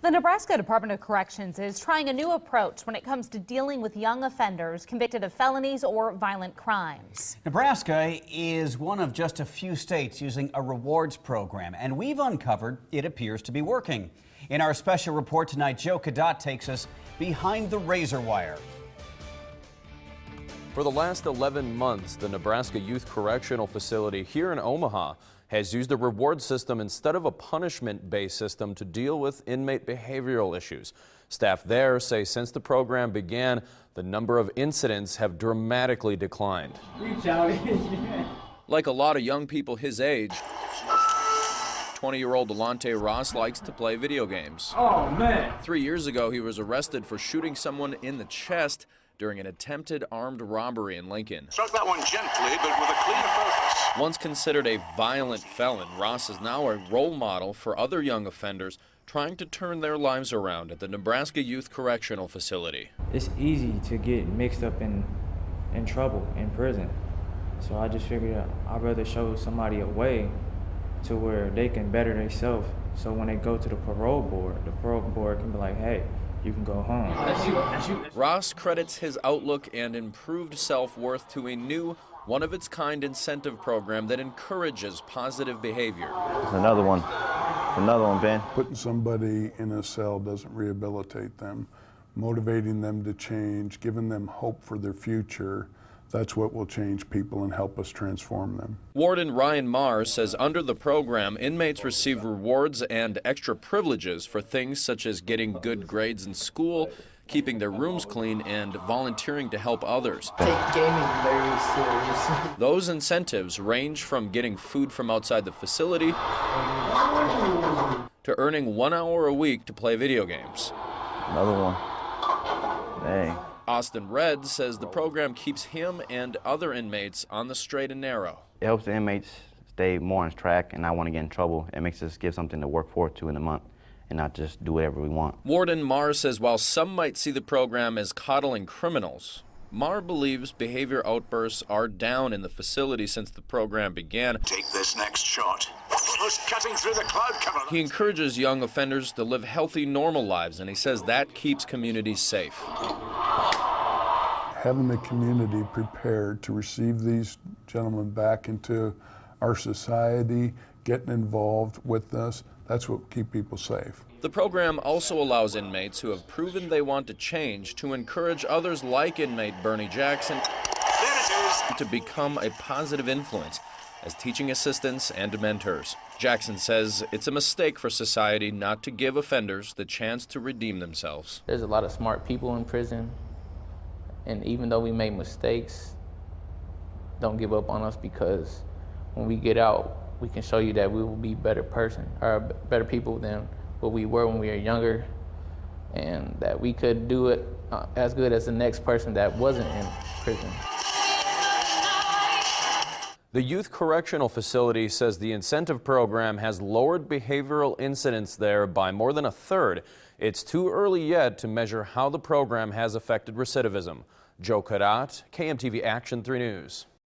The Nebraska Department of Corrections is trying a new approach when it comes to dealing with young offenders convicted of felonies or violent crimes. Nebraska is one of just a few states using a rewards program, and we've uncovered it appears to be working. In our special report tonight, Joe Cadat takes us behind the razor wire. For the last 11 months, the Nebraska Youth Correctional Facility here in Omaha has used a reward system instead of a punishment-based system to deal with inmate behavioral issues. Staff there say since the program began, the number of incidents have dramatically declined. Like a lot of young people his age, 20-year-old Alonte Ross likes to play video games. Oh, man. 3 years ago, he was arrested for shooting someone in the chest during an attempted armed robbery in Lincoln. Struck that one gently, but with a clear focus. Once considered a violent felon, Ross is now a role model for other young offenders trying to turn their lives around at the Nebraska Youth Correctional Facility. It's easy to get mixed up in trouble in prison. So I just figured I'd rather show somebody a way to where they can better themselves. So when they go to the parole board can be like, hey, you can go home. Ross credits his outlook and improved self-worth to a new, one-of-its-kind incentive program that encourages positive behavior. There's another one. Another one, Ben. Putting somebody in a cell doesn't rehabilitate them. Motivating them to change, giving them hope for their future, that's what will change people and help us transform them. Warden Mahr says under the program, inmates receive rewards and extra privileges for things such as getting good grades in school, keeping their rooms clean, and volunteering to help others. Take gaming very serious. Those incentives range from getting food from outside the facility to earning 1 hour a week to play video games. Another one. Dang. Austin Red says the program keeps him and other inmates on the straight and narrow. It helps the inmates stay more on track and not want to get in trouble. It makes us give something to work forward to in the month and not just do whatever we want. Warden Mahr says while some might see the program as coddling criminals, Mahr believes behavior outbursts are down in the facility since the program began. Take this next shot. Almost cutting through the cloud cover. He encourages young offenders to live healthy, normal lives, and he says that keeps communities safe. Having the community prepared to receive these gentlemen back into our society, getting involved with us, that's what keeps people safe. The program also allows inmates who have proven they want to change to encourage others like inmate Bernie Jackson to become a positive influence as teaching assistants and mentors. Jackson says it's a mistake for society not to give offenders the chance to redeem themselves. There's a lot of smart people in prison, and even though we make mistakes, don't give up on us, because when we get out, we can show you that we will be better people than what we were when we were younger, and that we could do it as good as the next person that wasn't in prison. The Youth Correctional Facility says the incentive program has lowered behavioral incidents there by more than a third. It's too early yet to measure how the program has affected recidivism. Joe Cadat, KMTV Action 3 News.